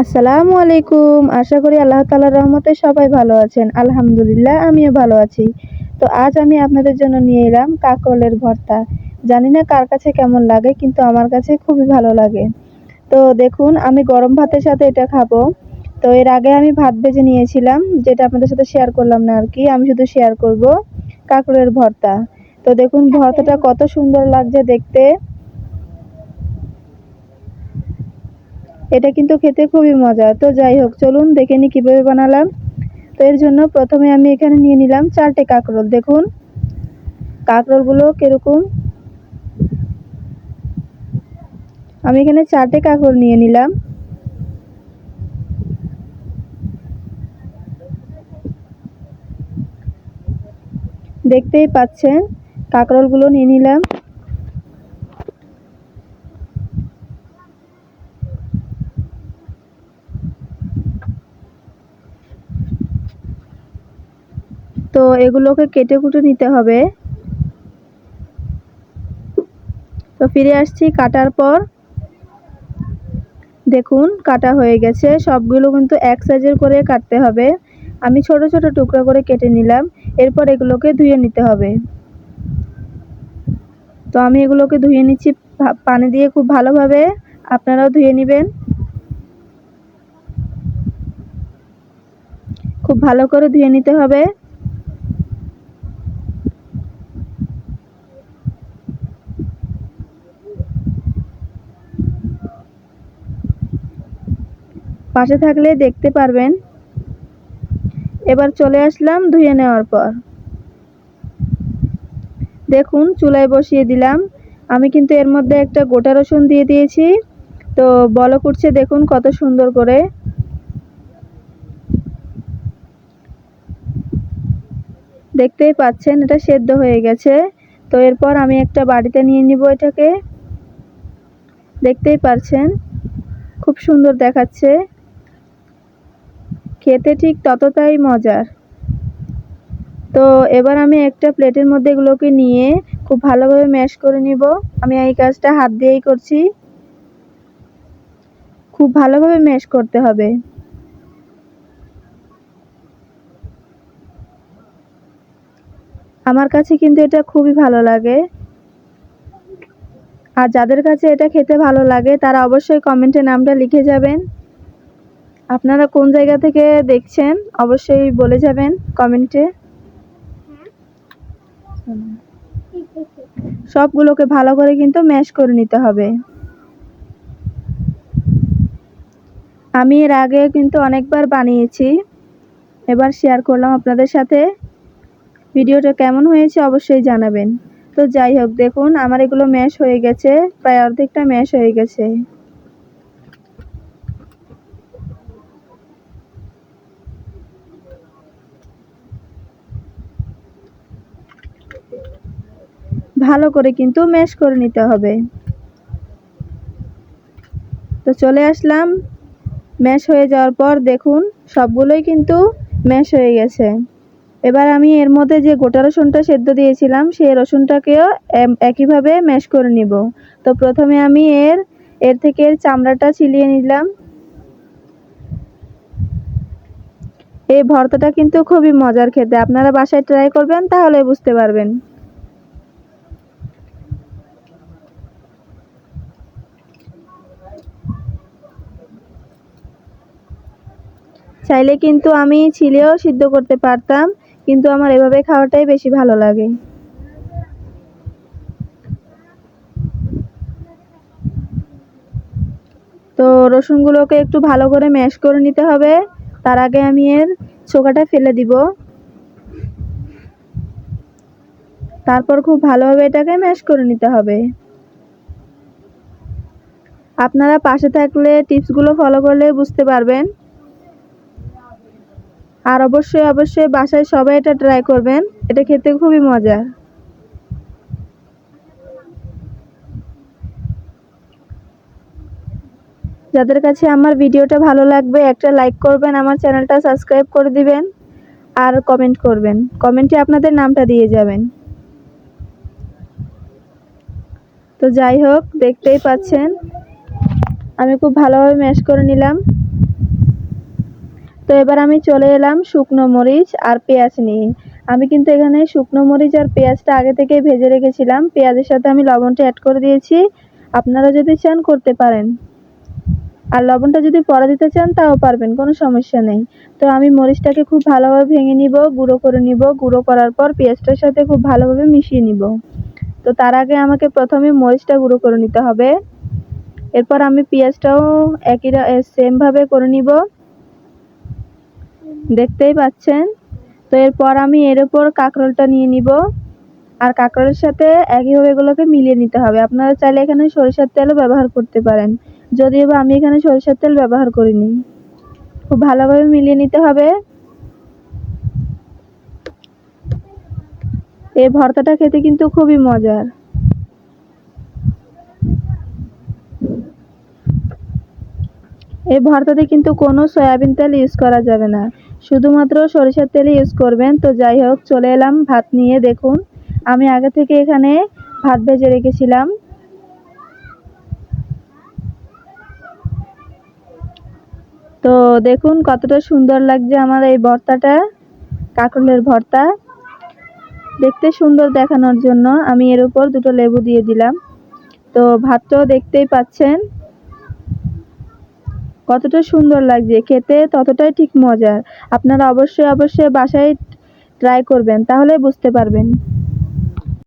আসসালামু আলাইকুম। আশা করি আল্লাহ তাআলার রহমতে সবাই ভালো আছেন। আলহামদুলিল্লাহ আমিও ভালো আছি। তো আজ আমি আপনাদের জন্য নিয়ে এলাম কাঁকরোলের ভর্তা। জানি না কার কাছে কেমন লাগে, কিন্তু আমার কাছে খুবই ভালো লাগে। তো দেখুন, আমি গরম ভাতের সাথে এটা খাবো। তো এর আগে আমি ভাত ভেজে নিয়েছিলাম, যেটা আপনাদের সাথে শেয়ার করলাম না আর কি। আমি শুধু শেয়ার করব কাঁকরোলের ভর্তা। তো দেখুন ভর্তাটা কত সুন্দর লাগছে দেখতে। এটা কিন্তু খেতে খুবই মজা। তো যাই হোক, চলুন দেখে নিই কীভাবে বানালাম। তো এর জন্য প্রথমে আমি এখানে নিয়ে নিলাম 4টে কাঁকরোল। দেখুন কাঁকরোলগুলো কীরকম। আমি এখানে 4টে কাঁকরোল নিয়ে নিলাম। দেখতেই পাচ্ছেন কাঁকরোলগুলো নিয়ে নিলাম। তো এগুলোকে কেটে কুটে নিতে হবে। তো ফিরে আসছি কাটার পর। দেখুন কাটা হয়ে গেছে। সবগুলো কিন্তু এক সাইজের করে কাটতে হবে। আমি ছোট ছোট টুকরো করে কেটে নিলাম। এরপর এগুলোকে ধুয়ে নিতে হবে। তো আমি এগুলোকে ধুয়ে নিচ্ছি পানি দিয়ে খুব ভালোভাবে। আপনারাও ধুয়ে নেবেন। খুব ভালো করে ধুয়ে নিতে হবে। পাশে থাকলে দেখতে পারবেন। এবার চলে আসলাম ধুয়ে নেওয়ার পর। দেখুন চুলায় বসিয়ে দিলাম। আমি কিন্তু এর মধ্যে একটা গোটা রসুন দিয়ে দিয়েছি। তো বলক উঠছে দেখুন কত সুন্দর করে। দেখতেই পাচ্ছেন এটা সেদ্ধ হয়ে গেছে। তো এরপর আমি একটা বাটিতে নিয়ে নিব এটাকে। দেখতেই পাচ্ছেন খুব সুন্দর দেখাচ্ছে। খেতে ঠিক ততটাই মজার। তো এবার আমি একটা প্লেটের মধ্যে এগুলোকে নিয়ে খুব ভালোভাবে ম্যাশ করে নিব। আমি এই কাজটা হাত দিয়েই করছি। খুব ভালোভাবে ম্যাশ করতে হবে। আমার কাছে কিন্তু এটা খুবই ভালো লাগে। আর যাদের কাছে এটা খেতে ভালো লাগে তারা অবশ্যই কমেন্টে নামটা লিখে যাবেন। আপনারা কোন জায়গা থেকে দেখছেন অবশ্যই বলে যাবেন কমেন্টে। সবগুলোকে ভালো করে কিন্তু ম্যাশ করে নিতে হবে। আমি এর আগে কিন্তু অনেকবার বানিয়েছি, এবার শেয়ার করলাম আপনাদের সাথে। ভিডিওটা কেমন হয়েছে অবশ্যই জানাবেন। তো যাই হোক, দেখুন আমার এগুলো ম্যাশ হয়ে গেছে, প্রায় অর্ধেকটা ম্যাশ হয়ে গেছে। ভালো করে কিন্তু ম্যাশ করে নিতে হবে। তো চলে আসলাম ম্যাশ হয়ে যাওয়ার পর। দেখুন সবগুলোই কিন্তু ম্যাশ হয়ে গেছে। এবার আমি এর মধ্যে যে গোটা রসুনটা সেদ্ধ দিয়েছিলাম সেই রসুনটাকেও একইভাবে ম্যাশ করে নিব। তো প্রথমে আমি এর থেকে চামড়াটা ছিলিয়ে নিলাম। এই ভর্তাটা কিন্তু খুবই মজার খেতে। আপনারা বাসায় ট্রাই করবেন তাহলে বুঝতে পারবেন। চাইলে কিন্তু আমি ছিলেও সিদ্ধ করতে পারতাম, কিন্তু আমার এভাবে খাওয়াটাই বেশি ভালো লাগে। তো রসুনগুলোকে একটু ভালো করে ম্যাশ করে নিতে হবে। তার আগে আমি এর ছোকাটা ফেলে দিব। তারপর খুব ভালোভাবে এটাকে ম্যাশ করে নিতে হবে। আপনারা পাশে থাকলে টিপসগুলো ফলো করলে বুঝতে পারবেন। আর অবশ্যই বাসায় সবাই এটা ট্রাই করবেন। এটা খেতে খুবই মজা। যাদের কাছে আমার ভিডিওটা ভালো লাগবে একটা লাইক করবেন, আমার চ্যানেলটা সাবস্ক্রাইব করে দিবেন, আর কমেন্ট করবেন। কমেন্টে আপনাদের নামটা দিয়ে যাবেন। তো যাই হোক, দেখতেই পাচ্ছেন আমি খুব ভালোভাবে ম্যাশ করে নিলাম। তো এবার আমি চলে এলাম শুকনো মরিচ আর পেঁয়াজ নিয়ে। আমি কিন্তু এখানে শুকনো মরিচ আর পেঁয়াজটা আগে থেকেই ভেজে রেখেছিলাম। পেঁয়াজের সাথে আমি লবণটা অ্যাড করে দিয়েছি। আপনারা যদি চান করতে পারেন, আর লবণটা যদি পরে দিতে চান তাও পারবেন, কোনো সমস্যা নেই। তো আমি মরিচটাকে খুব ভালোভাবে ভেঙে নিব, গুঁড়ো করে নিব। গুঁড়ো করার পর পেঁয়াজটার সাথে খুব ভালোভাবে মিশিয়ে নিব। তো তার আগে আমাকে প্রথমে মরিচটা গুঁড়ো করে নিতে হবে। এরপর আমি পেঁয়াজটাও সেমভাবে করে নিব, দেখতেই পাচ্ছেন। তো এরপর আমি এর উপর কাঁকরোলটা নিয়ে নিব, আর কাঁকরোলের সাথে একইভাবে এগুলোকে মিলিয়ে নিতে হবে। আপনারা চাইলে এখানে সরিষার তেলও ব্যবহার করতে পারেন, যদিও বা আমি এখানে সরিষার তেল ব্যবহার করিনি। খুব ভালোভাবে মিলিয়ে নিতে হবে। এই ভর্তাটা খেতে কিন্তু খুবই মজার। এই ভর্তাতে কিন্তু কোনো সয়াবিন তেল ইউজ করা যাবে না, শুধুমাত্র সরিষার তেলই ইউজ করবেন। তো যাই হোক, চলে এলাম ভাত নিয়ে। দেখুন, আমি আগে থেকে এখানে ভাত ভেজে রেখেছিলাম। তো দেখুন কতটা সুন্দর লাগছে আমার এই ভর্তাটা, কাঁকরোলের ভর্তা। দেখতে সুন্দর দেখানোর জন্য আমি এর উপর দুটো লেবু দিয়ে দিলাম। তো ভাতটাও দেখতেই পাচ্ছেন কতটা সুন্দর লাগছে, খেতে ততটাই ঠিক মজার। আপনারা অবশ্যই বাসায় ট্রাই করবেন, তাহলে বুঝতে পারবেন।